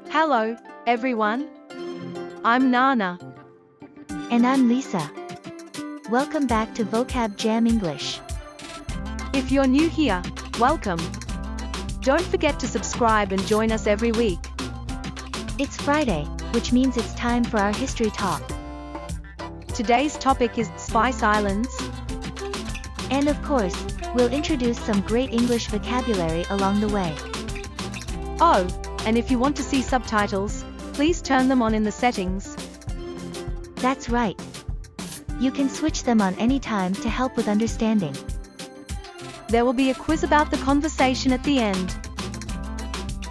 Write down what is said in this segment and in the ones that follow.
Hello, everyone. I'm Nana. And I'm Lisa. Welcome back to Vocab Jam English. If you're new here, welcome. Don't forget to subscribe and join us every week. It's Friday, which means it's time for our history talk. Today's topic is Spice Islands. And of course, we'll introduce some great English vocabulary along the way. Oh, and if you want to see subtitles, please turn them on in the settings. That's right. You can switch them on anytime to help with understanding. There will be a quiz about the conversation at the end.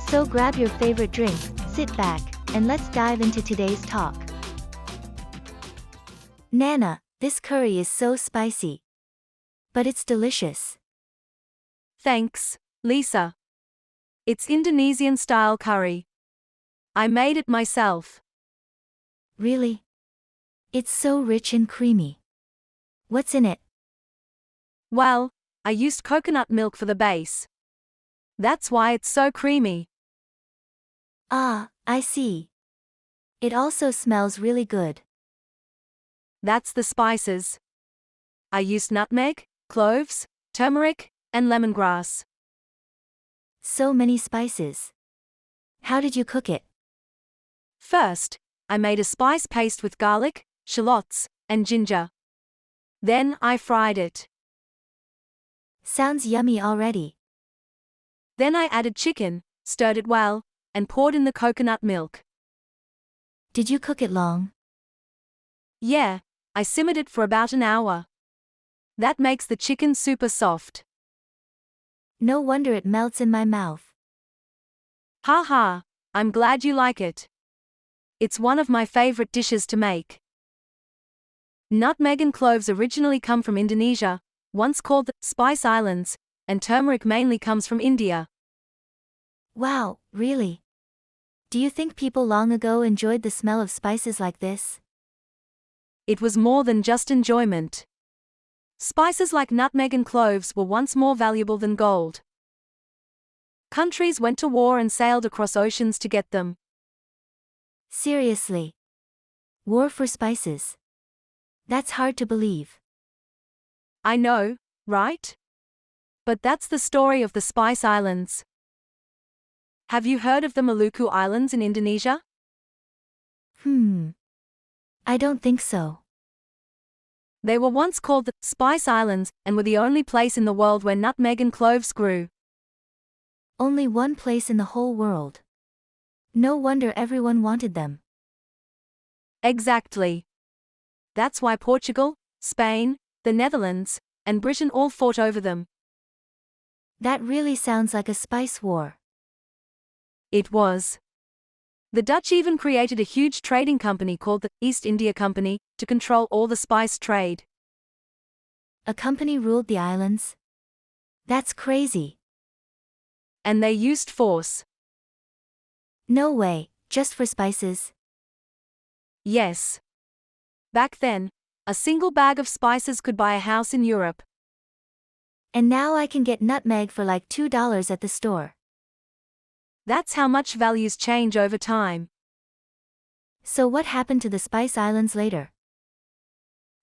So grab your favorite drink, sit back, and let's dive into today's talk. Nana, this curry is so spicy. But it's delicious. Thanks, Lisa. It's Indonesian style curry. I made it myself. Really? It's so rich and creamy. What's in it? Well, I used coconut milk for the base. That's why it's so creamy. Ah, I see. It also smells really good. That's the spices. I used nutmeg, cloves, turmeric, and lemongrass. So many spices. How did you cook it? First, I made a spice paste with garlic, shallots, and ginger. Then I fried it. Sounds yummy already. Then I added chicken, stirred it well, and poured in the coconut milk. Did you cook it long? Yeah, I simmered it for about an hour. That makes the chicken super soft. No wonder it melts in my mouth. Ha ha, I'm glad you like it. It's one of my favorite dishes to make. Nutmeg and cloves originally come from Indonesia, once called the Spice Islands, and turmeric mainly comes from India. Wow, really? Do you think people long ago enjoyed the smell of spices like this? It was more than just enjoyment. Spices like nutmeg and cloves were once more valuable than gold. Countries went to war and sailed across oceans to get them. Seriously? War for spices? That's hard to believe. I know, right? But that's the story of the Spice Islands. Have you heard of the Maluku Islands in Indonesia? I don't think so. They were once called the Spice Islands and were the only place in the world where nutmeg and cloves grew. Only one place in the whole world. No wonder everyone wanted them. Exactly. That's why Portugal, Spain, the Netherlands, and Britain all fought over them. That really sounds like a spice war. It was. The Dutch even created a huge trading company called the East India Company to control all the spice trade. A company ruled the islands? That's crazy. And they used force. No way, just for spices? Yes. Back then, a single bag of spices could buy a house in Europe. And now I can get nutmeg for like $2 at the store. That's how much values change over time. So what happened to the Spice Islands later?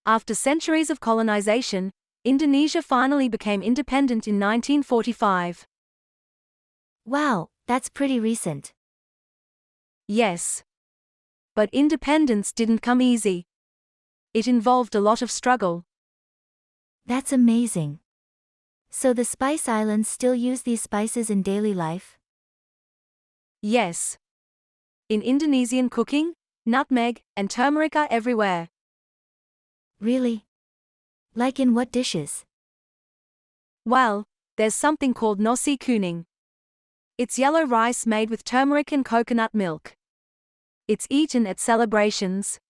After centuries of colonization, Indonesia finally became independent in 1945. Wow, that's pretty recent. Yes. But independence didn't come easy. It involved a lot of struggle. That's amazing. So the Spice Islands still use these spices in daily life? Yes. In Indonesian cooking, nutmeg and turmeric are everywhere. Really? Like in what dishes? Well, there's something called nasi kuning. It's yellow rice made with turmeric and coconut milk. It's eaten at celebrations.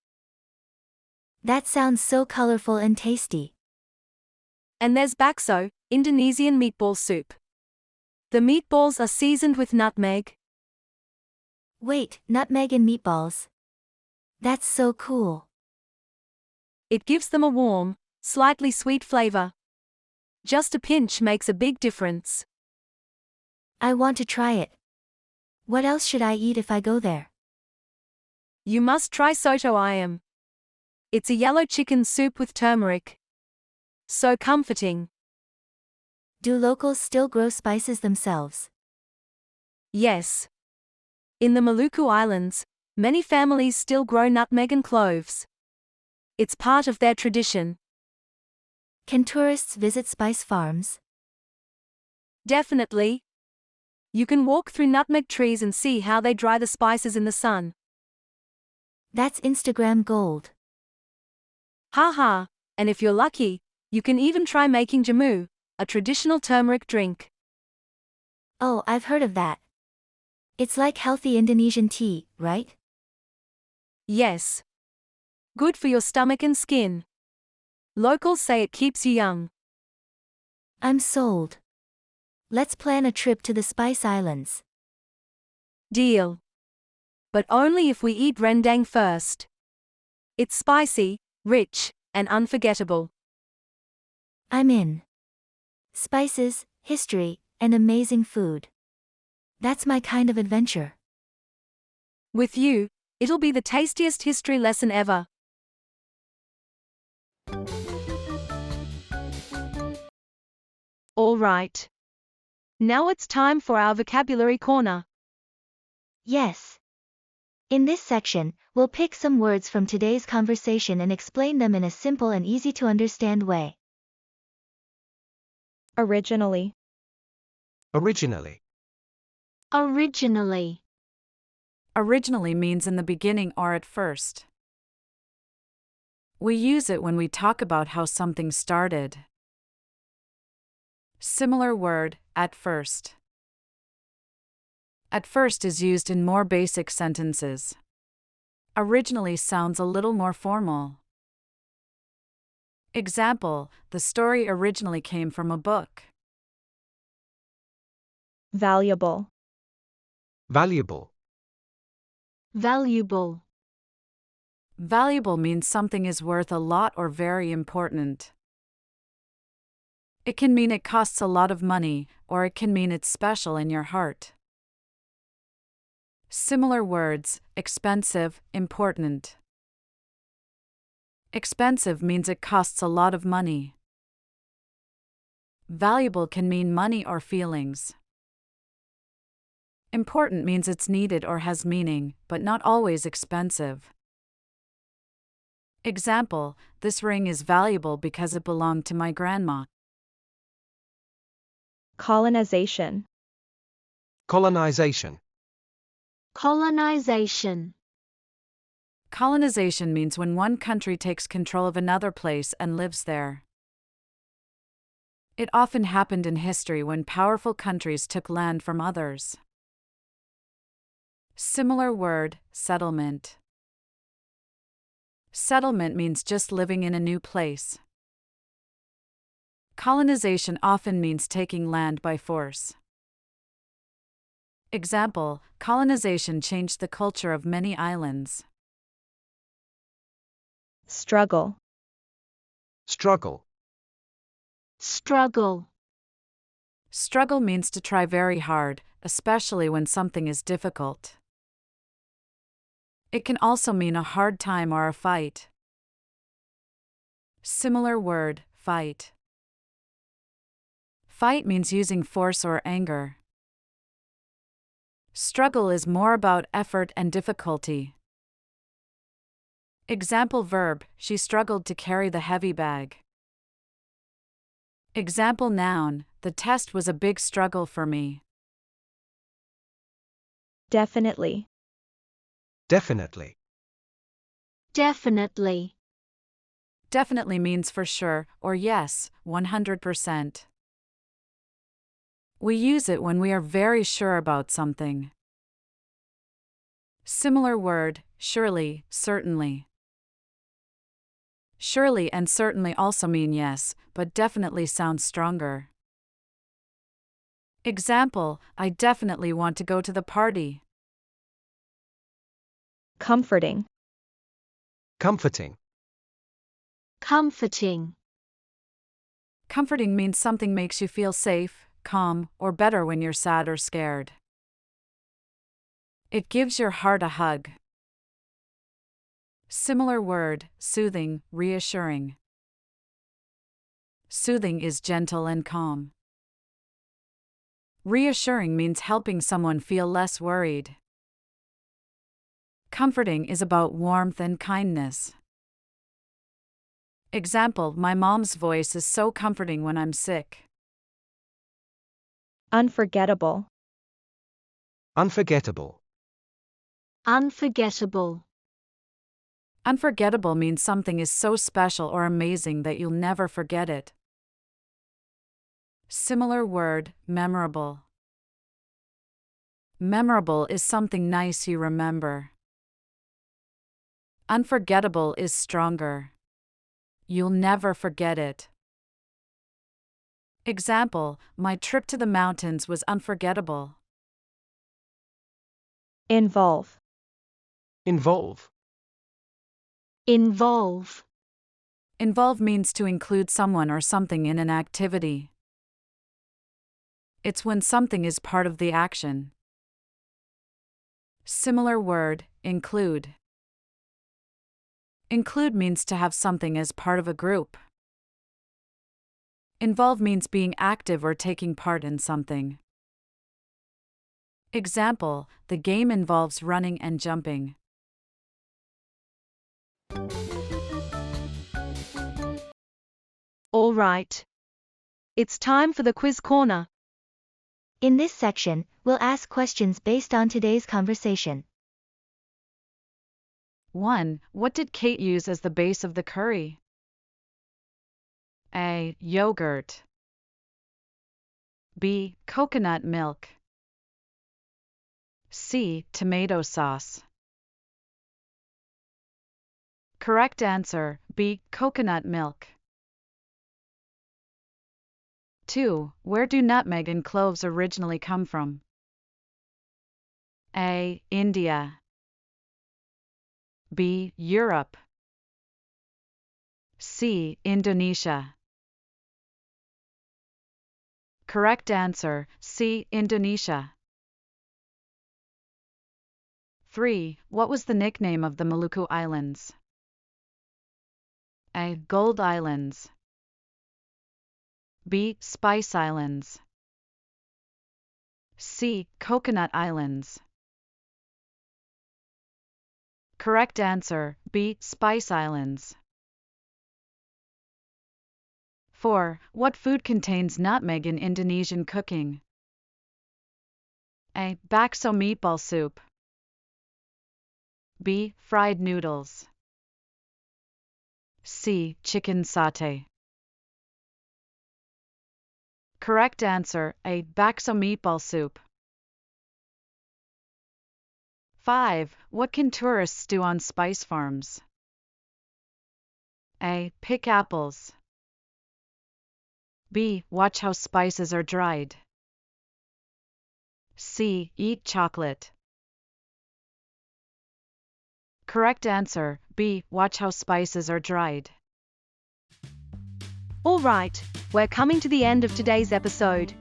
That sounds so colorful and tasty. And there's bakso, Indonesian meatball soup. The meatballs are seasoned with nutmeg. Wait, nutmeg and meatballs. That's so cool. It gives them a warm, slightly sweet flavor. Just a pinch makes a big difference. I want to try it. What else should I eat if I go there? You must try soto ayam. It's a yellow chicken soup with turmeric. So comforting. Do locals still grow spices themselves? Yes. In the Maluku Islands, many families still grow nutmeg and cloves. It's part of their tradition. Can tourists visit spice farms? Definitely. You can walk through nutmeg trees and see how they dry the spices in the sun. That's Instagram gold. Haha, and if you're lucky, you can even try making jamu, a traditional turmeric drink. Oh, I've heard of that. It's like healthy Indonesian tea, right? Yes. Good for your stomach and skin. Locals say it keeps you young. I'm sold. Let's plan a trip to the Spice Islands. Deal. But only if we eat rendang first. It's spicy, rich, and unforgettable. I'm in. Spices, history, and amazing food. That's my kind of adventure. With you, it'll be the tastiest history lesson ever. All right. Now it's time for our vocabulary corner. Yes. In this section, we'll pick some words from today's conversation and explain them in a simple and easy to understand way. Originally. Originally. Originally. Originally means in the beginning or at first. We use it when we talk about how something started. Similar word, at first. At first is used in more basic sentences. Originally sounds a little more formal. Example, the story originally came from a book. Valuable. Valuable. Valuable. Valuable means something is worth a lot or very important. It can mean it costs a lot of money, or it can mean it's special in your heart. Similar words, expensive, important. Expensive means it costs a lot of money. Valuable can mean money or feelings. Important means it's needed or has meaning, but not always expensive. Example, this ring is valuable because it belonged to my grandma. Colonization. Colonization. Colonization. Colonization means when one country takes control of another place and lives there. It often happened in history when powerful countries took land from others. Similar word, settlement. Settlement means just living in a new place. Colonization often means taking land by force. Example, colonization changed the culture of many islands. Struggle. Struggle. Struggle. Struggle means to try very hard, especially when something is difficult. It can also mean a hard time or a fight. Similar word, fight. Fight means using force or anger. Struggle is more about effort and difficulty. Example verb, she struggled to carry the heavy bag. Example noun, the test was a big struggle for me. Definitely. Definitely. Definitely. Definitely means for sure, or yes, 100%. We use it when we are very sure about something. Similar word, surely, certainly. Surely and certainly also mean yes, but definitely sounds stronger. Example, I definitely want to go to the party. Comforting. Comforting. Comforting. Comforting means something makes you feel safe, calm, or better when you're sad or scared. It gives your heart a hug. Similar word, soothing, reassuring. Soothing is gentle and calm. Reassuring means helping someone feel less worried. Comforting is about warmth and kindness. Example: my mom's voice is so comforting when I'm sick. Unforgettable. Unforgettable. Unforgettable. Unforgettable means something is so special or amazing that you'll never forget it. Similar word, memorable. Memorable is something nice you remember. Unforgettable is stronger. You'll never forget it. Example: my trip to the mountains was unforgettable. Involve. Involve. Involve. Involve means to include someone or something in an activity. It's when something is part of the action. Similar word, include. Include means to have something as part of a group. Involve means being active or taking part in something. Example: the game involves running and jumping. All right. It's time for the quiz corner. In this section, we'll ask questions based on today's conversation. 1. What did Kate use as the base of the curry? A. Yogurt. B. Coconut milk. C. Tomato sauce. Correct answer: B. Coconut milk. 2. Where do nutmeg and cloves originally come from? A. India. B. Europe. C. Indonesia. Correct answer: C. Indonesia. 3. What was the nickname of the Maluku Islands? A. Gold Islands. B. Spice Islands. C. Coconut Islands. Correct answer: B. Spice Islands. 4. What food contains nutmeg in Indonesian cooking? A. Bakso meatball soup. B. Fried noodles. C. Chicken satay. Correct answer: A. Bakso meatball soup. 5. What can tourists do on spice farms? A. Pick apples. B. Watch how spices are dried. C. Eat chocolate. Correct answer: B. Watch how spices are dried. All right, we're coming to the end of today's episode.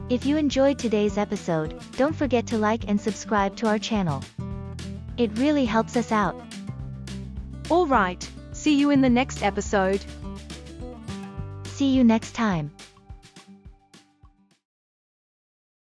If you enjoyed today's episode, don't forget to like and subscribe to our channel. It really helps us out. All right, see you in the next episode. See you next time.